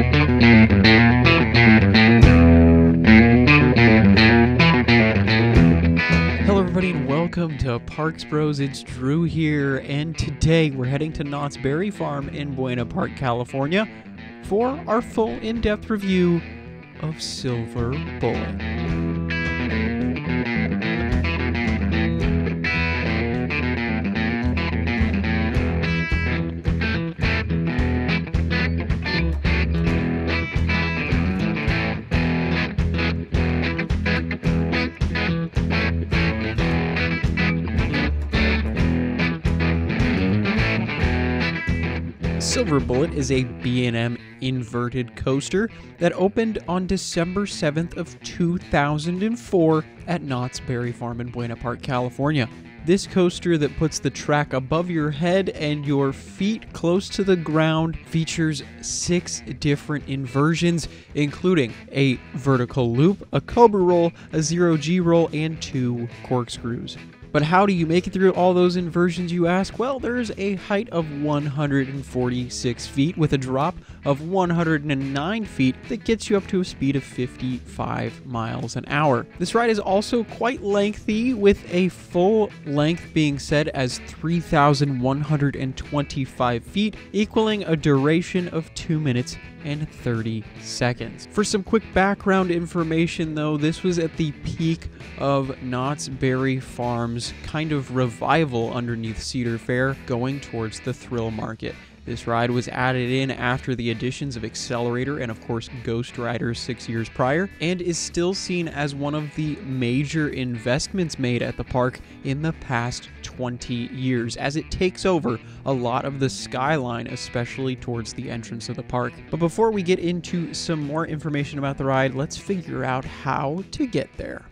Hello everybody and welcome to Parks Bros. It's Drew here, and today we're heading to Knott's Berry Farm in Buena Park, California for our full in-depth review of Silver Bullet. Silver Bullet is a B&M inverted coaster that opened on December 7th of 2004 at Knott's Berry Farm in Buena Park, California. This coaster that puts the track above your head and your feet close to the ground features 6 different inversions, including a vertical loop, a cobra roll, a 0G roll, and 2 corkscrews. But how do you make it through all those inversions, you ask? Well, there's a height of 146 feet with a drop of 109 feet that gets you up to a speed of 55 miles an hour. This ride is also quite lengthy, with a full length being set as 3,125 feet, equaling a duration of 2 minutes and 30 seconds. For some quick background information though, this was at the peak of Knott's Berry Farm's kind of revival underneath Cedar Fair, going towards the thrill market. This ride was added in after the additions of Accelerator and of course Ghost Rider 6 years prior, and is still seen as one of the major investments made at the park in the past 20 years, as it takes over a lot of the skyline, especially towards the entrance of the park. But before we get into some more information about the ride, let's figure out how to get there.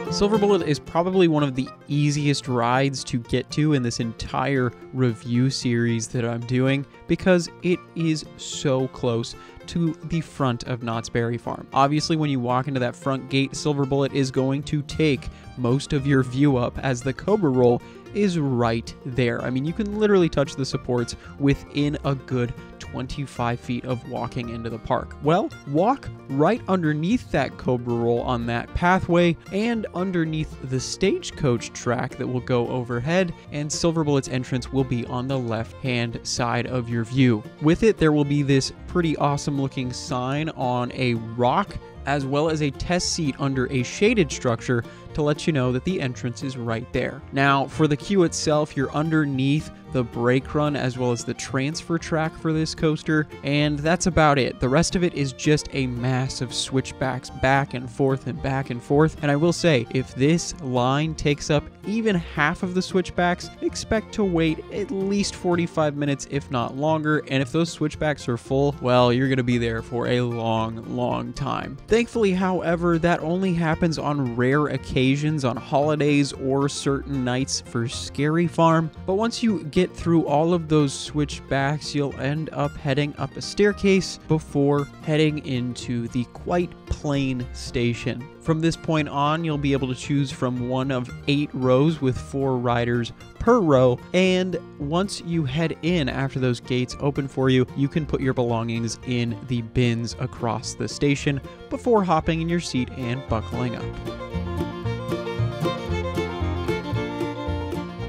Silver Bullet is probably one of the easiest rides to get to in this entire review series that I'm doing, because it is so close to the front of Knott's Berry Farm. Obviously, when you walk into that front gate, Silver Bullet is going to take most of your view up, as the cobra roll is right there. I mean, you can literally touch the supports within a good 25 feet of walking into the park. Well, walk right underneath that cobra roll on that pathway and underneath the stagecoach track that will go overhead, and Silver Bullet's entrance will be on the left-hand side of your view. With it, there will be this pretty awesome looking sign on a rock, as well as a test seat under a shaded structure to let you know that the entrance is right there. Now, for the queue itself, you're underneath the brake run as well as the transfer track for this coaster, and that's about it. The rest of it is just a mass of switchbacks back and forth and back and forth. And I will say, if this line takes up even half of the switchbacks, expect to wait at least 45 minutes, if not longer. And if those switchbacks are full, well, you're gonna be there for a long time. Thankfully, however, that only happens on rare occasions, on holidays or certain nights for Scary Farm. But once you get through all of those switchbacks, you'll end up heading up a staircase before heading into the quite plain station. From this point on, you'll be able to choose from one of 8 rows with 4 riders per row, and once you head in after those gates open for you, you can put your belongings in the bins across the station before hopping in your seat and buckling up.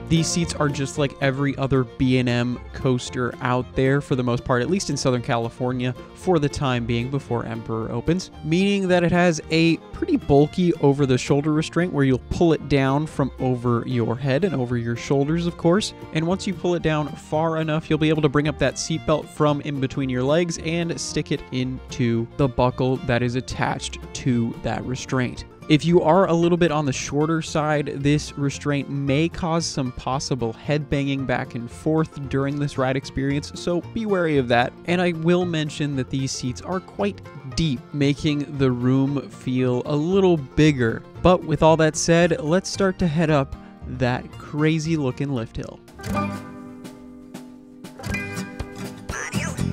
These seats are just like every other B&M coaster out there for the most part, at least in Southern California, for the time being before Emperor opens, meaning that it has a pretty bulky over-the-shoulder restraint where you'll pull it down from over your head and over your shoulders, of course. And once you pull it down far enough, you'll be able to bring up that seatbelt from in between your legs and stick it into the buckle that is attached to that restraint. If you are a little bit on the shorter side, this restraint may cause some possible headbanging back and forth during this ride experience, so be wary of that. And I will mention that these seats are quite deep, making the room feel a little bigger. But with all that said, let's start to head up that crazy looking lift hill.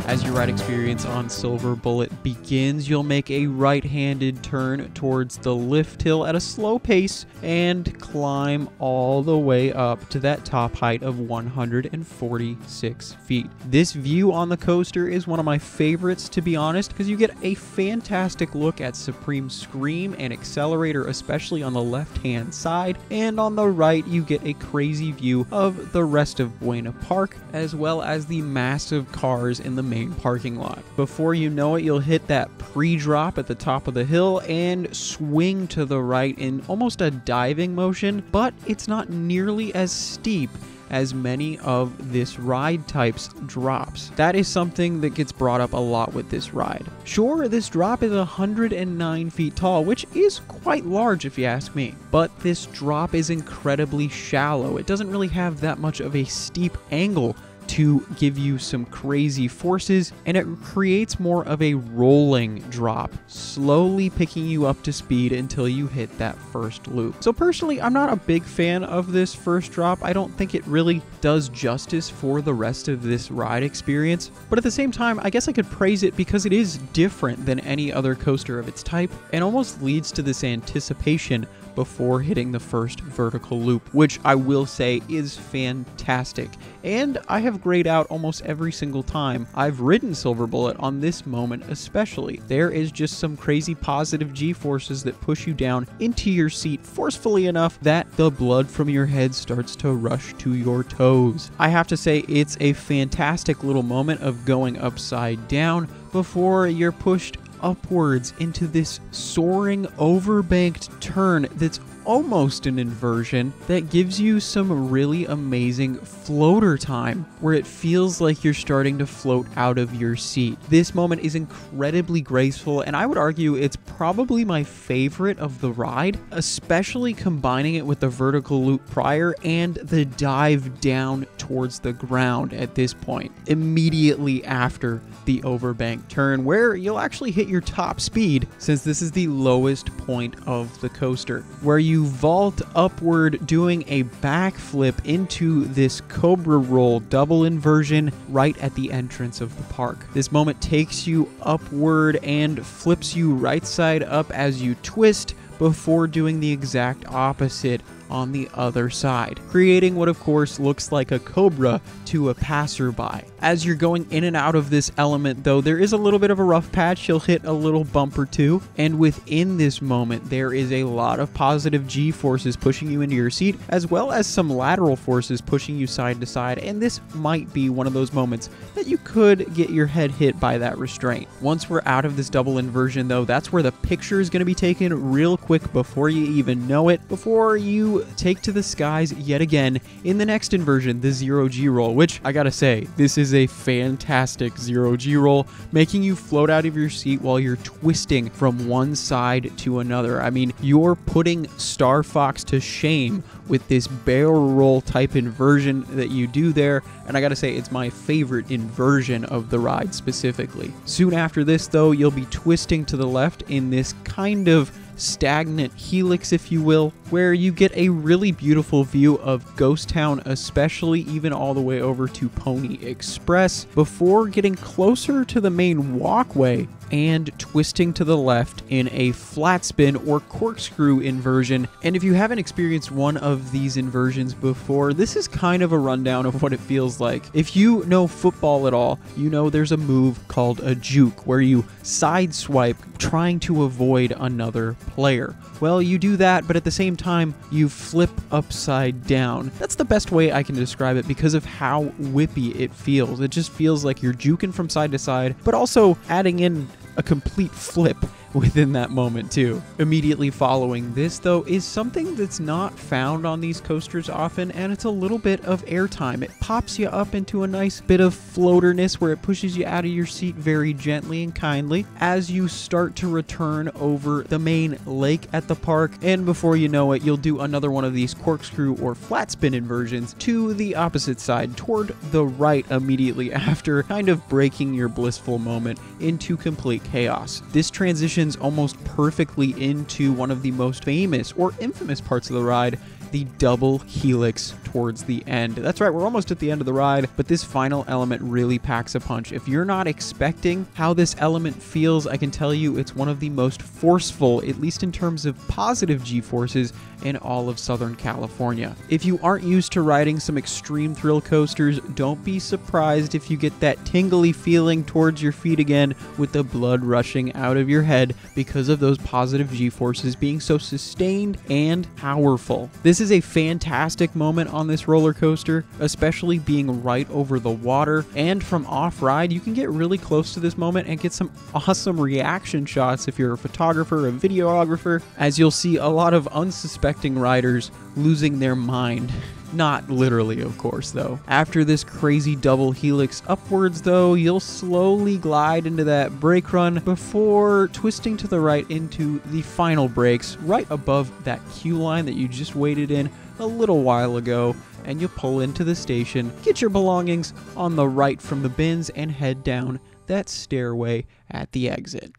As your ride experience on Silver Bullet begins, you'll make a right-handed turn towards the lift hill at a slow pace and climb all the way up to that top height of 146 feet. This view on the coaster is one of my favorites, to be honest, because you get a fantastic look at Supreme Scream and Accelerator, especially on the left-hand side, and on the right you get a crazy view of the rest of Buena Park, as well as the massive cars in the main parking lot. Before you know it, you'll hit that pre-drop at the top of the hill and swing to the right in almost a diving motion, but it's not nearly as steep as many of this ride type's drops. That is something that gets brought up a lot with this ride. Sure, this drop is 109 feet tall, which is quite large if you ask me, but this drop is incredibly shallow. It doesn't really have that much of a steep angle to give you some crazy forces, and it creates more of a rolling drop, slowly picking you up to speed until you hit that first loop. So personally, I'm not a big fan of this first drop. I don't think it really does justice for the rest of this ride experience, but at the same time, I guess I could praise it because it is different than any other coaster of its type and almost leads to this anticipation before hitting the first vertical loop, which I will say is fantastic. And I have grayed out almost every single time I've ridden Silver Bullet on this moment especially. There is just some crazy positive G-forces that push you down into your seat forcefully enough that the blood from your head starts to rush to your toes. I have to say, it's a fantastic little moment of going upside down before you're pushed upwards into this soaring overbanked turn that's almost an inversion that gives you some really amazing floater time where it feels like you're starting to float out of your seat. This moment is incredibly graceful, and I would argue it's probably my favorite of the ride, especially combining it with the vertical loop prior and the dive down towards the ground at this point, immediately after the overbank turn, where you'll actually hit your top speed, since this is the lowest point of the coaster, where you vault upward doing a backflip into this Cobra Roll double inversion right at the entrance of the park. This moment takes you upward and flips you right side up as you twist before doing the exact opposite on the other side, creating what of course looks like a cobra to a passerby. As you're going in and out of this element though, there is a little bit of a rough patch. You'll hit a little bump or two, and within this moment there is a lot of positive G forces pushing you into your seat, as well as some lateral forces pushing you side to side, and this might be one of those moments that you could get your head hit by that restraint. Once we're out of this double inversion though, that's where the picture is going to be taken real quick before you even know it, before you take to the skies yet again in the next inversion, the zero G roll, which I gotta say, this is a fantastic zero G roll, making you float out of your seat while you're twisting from one side to another. I mean, you're putting Star Fox to shame with this barrel roll type inversion that you do there, and I gotta say, it's my favorite inversion of the ride specifically. Soon after this though, you'll be twisting to the left in this kind of stagnant helix, if you will, where you get a really beautiful view of Ghost Town, especially even all the way over to Pony Express, before getting closer to the main walkway and twisting to the left in a flat spin or corkscrew inversion. And if you haven't experienced one of these inversions before, this is kind of a rundown of what it feels like. If you know football at all, you know there's a move called a juke where you sideswipe trying to avoid another player. Well, you do that, but at the same time, you flip upside down. That's the best way I can describe it because of how whippy it feels. It just feels like you're juking from side to side, but also adding in a complete flip within that moment too. Immediately following this though is something that's not found on these coasters often, and it's a little bit of airtime. It pops you up into a nice bit of floaterness where it pushes you out of your seat very gently and kindly as you start to return over the main lake at the park, and before you know it, you'll do another one of these corkscrew or flat spin inversions to the opposite side toward the right immediately after, kind of breaking your blissful moment into complete chaos. This transitions almost perfectly into one of the most famous or infamous parts of the ride, the double helix towards the end. That's right, we're almost at the end of the ride, but this final element really packs a punch. If you're not expecting how this element feels, I can tell you it's one of the most forceful, at least in terms of positive G-forces, in all of Southern California. If you aren't used to riding some extreme thrill coasters, don't be surprised if you get that tingly feeling towards your feet again with the blood rushing out of your head because of those positive G-forces being so sustained and powerful. This is a fantastic moment on this roller coaster, especially being right over the water, and from off-ride you can get really close to this moment and get some awesome reaction shots if you're a photographer, a videographer, as you'll see a lot of unsuspecting riders losing their mind. Not literally, of course, though. After this crazy double helix upwards, though, you'll slowly glide into that brake run before twisting to the right into the final brakes right above that queue line that you just waited in a little while ago, and you pull into the station, get your belongings on the right from the bins, and head down that stairway at the exit.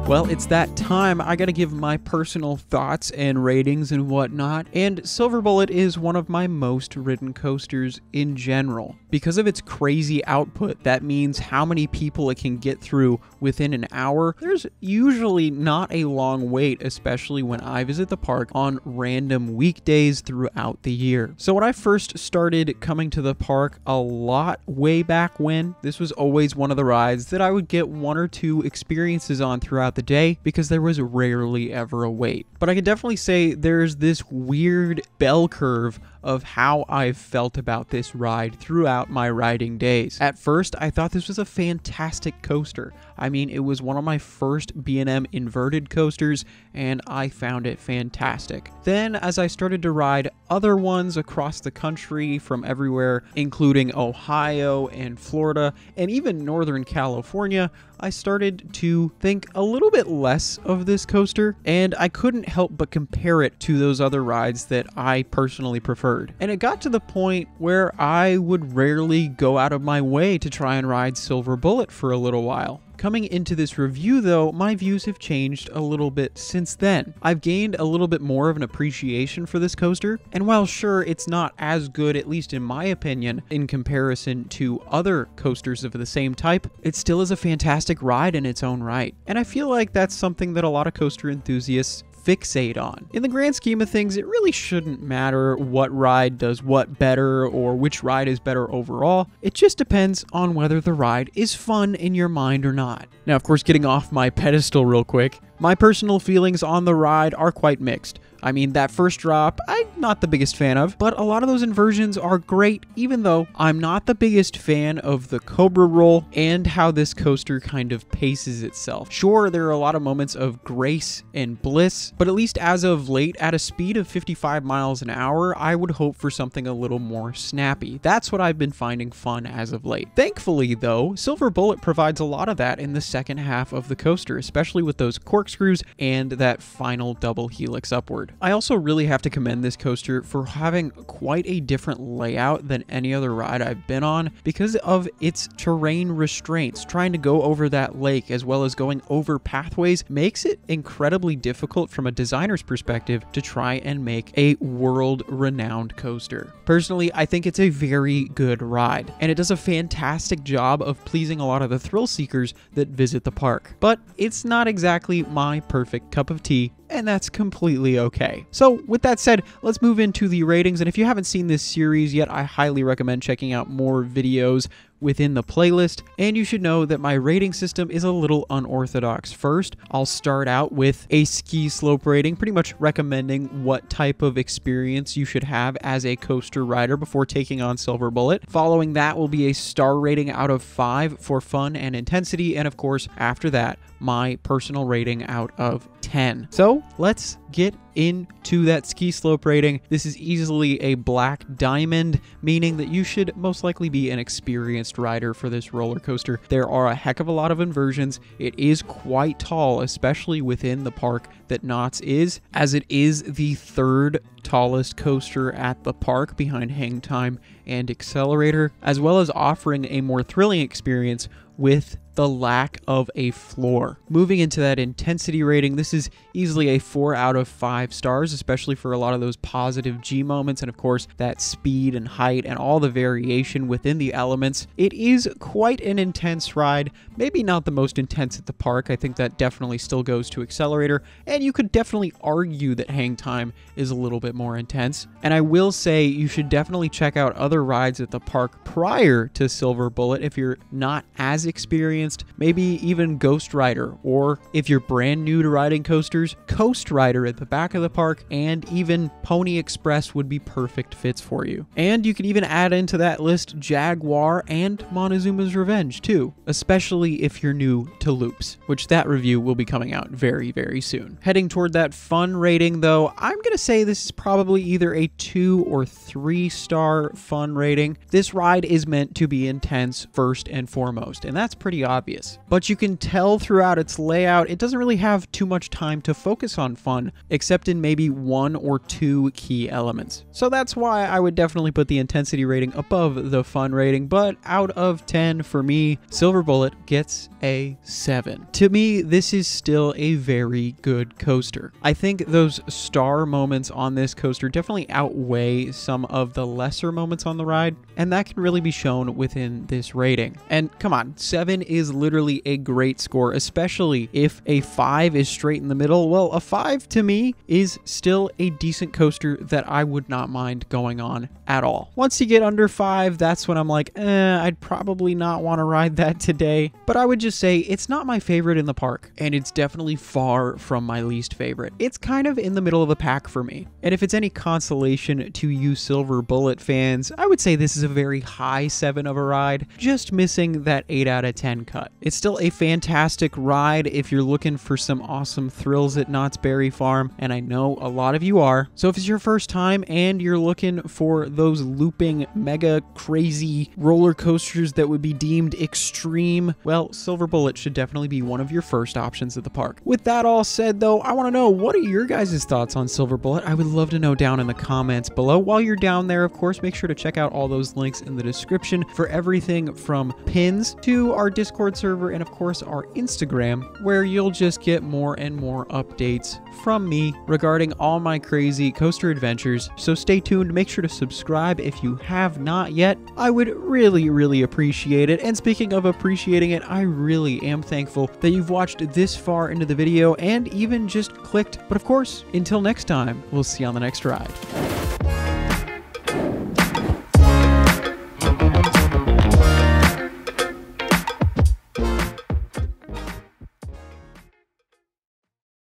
Well, it's that time. I gotta give my personal thoughts and ratings and whatnot, and Silver Bullet is one of my most ridden coasters in general. Because of its crazy output, that means how many people it can get through within an hour. There's usually not a long wait, especially when I visit the park on random weekdays throughout the year. So when I first started coming to the park a lot way back when, this was always one of the rides that I would get one or two experiences on throughout the day because there was rarely ever a wait. But I can definitely say there's this weird bell curve of how I've felt about this ride throughout my riding days. At first, I thought this was a fantastic coaster. I mean, it was one of my first B&M inverted coasters, and I found it fantastic. Then, as I started to ride other ones across the country from everywhere, including Ohio and Florida, and even Northern California, I started to think a little bit less of this coaster, and I couldn't help but compare it to those other rides that I personally preferred. And it got to the point where I would rarely go out of my way to try and ride Silver Bullet for a little while. Coming into this review, though, my views have changed a little bit since then. I've gained a little bit more of an appreciation for this coaster, and while sure, it's not as good, at least in my opinion, in comparison to other coasters of the same type, it still is a fantastic ride in its own right. And I feel like that's something that a lot of coaster enthusiasts fixate on. In the grand scheme of things, it really shouldn't matter what ride does what better or which ride is better overall. It just depends on whether the ride is fun in your mind or not. Now, of course, getting off my pedestal real quick, my personal feelings on the ride are quite mixed. I mean, that first drop, I'm not the biggest fan of, but a lot of those inversions are great, even though I'm not the biggest fan of the Cobra roll and how this coaster kind of paces itself. Sure, there are a lot of moments of grace and bliss, but at least as of late, at a speed of 55 miles an hour, I would hope for something a little more snappy. That's what I've been finding fun as of late. Thankfully, though, Silver Bullet provides a lot of that in the second half of the coaster, especially with those corkscrews and that final double helix upward. I also really have to commend this coaster for having quite a different layout than any other ride I've been on because of its terrain restraints. Trying to go over that lake as well as going over pathways makes it incredibly difficult from a designer's perspective to try and make a world-renowned coaster. Personally, I think it's a very good ride, and it does a fantastic job of pleasing a lot of the thrill seekers that visit the park. But it's not exactly my perfect cup of tea, and that's completely okay. So with that said, let's move into the ratings, and if you haven't seen this series yet, I highly recommend checking out more videos within the playlist, and you should know that my rating system is a little unorthodox. First, I'll start out with a ski slope rating, pretty much recommending what type of experience you should have as a coaster rider before taking on Silver Bullet. Following that will be a star rating out of 5 for fun and intensity, and of course, after that, my personal rating out of 10. So let's get into that ski slope rating. This is easily a black diamond, meaning that you should most likely be an experienced rider for this roller coaster. There are a heck of a lot of inversions. It is quite tall, especially within the park that Knott's is, as it is the third tallest coaster at the park behind Hang Time and Accelerator, as well as offering a more thrilling experience with the lack of a floor. Moving into that intensity rating, this is easily a 4 out of 5 5 stars, especially for a lot of those positive G moments, and of course that speed and height and all the variation within the elements. It is quite an intense ride, maybe not the most intense at the park. I think that definitely still goes to Accelerator, and you could definitely argue that Hang Time is a little bit more intense. And I will say you should definitely check out other rides at the park prior to Silver Bullet if you're not as experienced, maybe even Ghost Rider, or if you're brand new to riding coasters, Coast Rider at the back of the park, and even Pony Express would be perfect fits for you. And you can even add into that list Jaguar and Montezuma's Revenge too, especially if you're new to loops, which that review will be coming out very, very soon. Heading toward that fun rating though, I'm gonna say this is probably either a 2 or 3 star fun rating. This ride is meant to be intense first and foremost, and that's pretty obvious. But you can tell throughout its layout, it doesn't really have too much time to focus on fun, except in maybe 1 or 2 key elements. So that's why I would definitely put the intensity rating above the fun rating, but out of 10 for me, Silver Bullet gets a 7. To me, this is still a very good coaster. I think those star moments on this coaster definitely outweigh some of the lesser moments on the ride, and that can really be shown within this rating. And come on, 7 is literally a great score, especially if a 5 is straight in the middle. Well, a 5 to me is still a decent coaster that I would not mind going on at all. Once you get under 5, that's when I'm like, I'd probably not want to ride that today. But I would just say it's not my favorite in the park, and it's definitely far from my least favorite. It's kind of in the middle of the pack for me. And if it's any consolation to you Silver Bullet fans, I would say this is a very high 7 of a ride, just missing that 8 out of 10 cut. It's still a fantastic ride if you're looking for some awesome thrills at Knott's Berry Farm, and I know a lot of you are. So if it's your first time and you're looking for those looping, mega crazy roller coasters that would be deemed extreme, well, Silver Bullet should definitely be one of your first options at the park. With that all said though, I want to know, what are your guys' thoughts on Silver Bullet? I would love to know down in the comments below. While you're down there, of course, make sure to check out all those links in the description for everything from pins to our Discord server and of course our Instagram, where you'll just get more and more updates from me regarding all my crazy coaster adventures. So stay tuned, make sure to subscribe if you have not yet. I would really, really appreciate it. And speaking of appreciating it, I really am thankful that you've watched this far into the video and even just clicked. But of course, until next time, we'll see you on the next ride.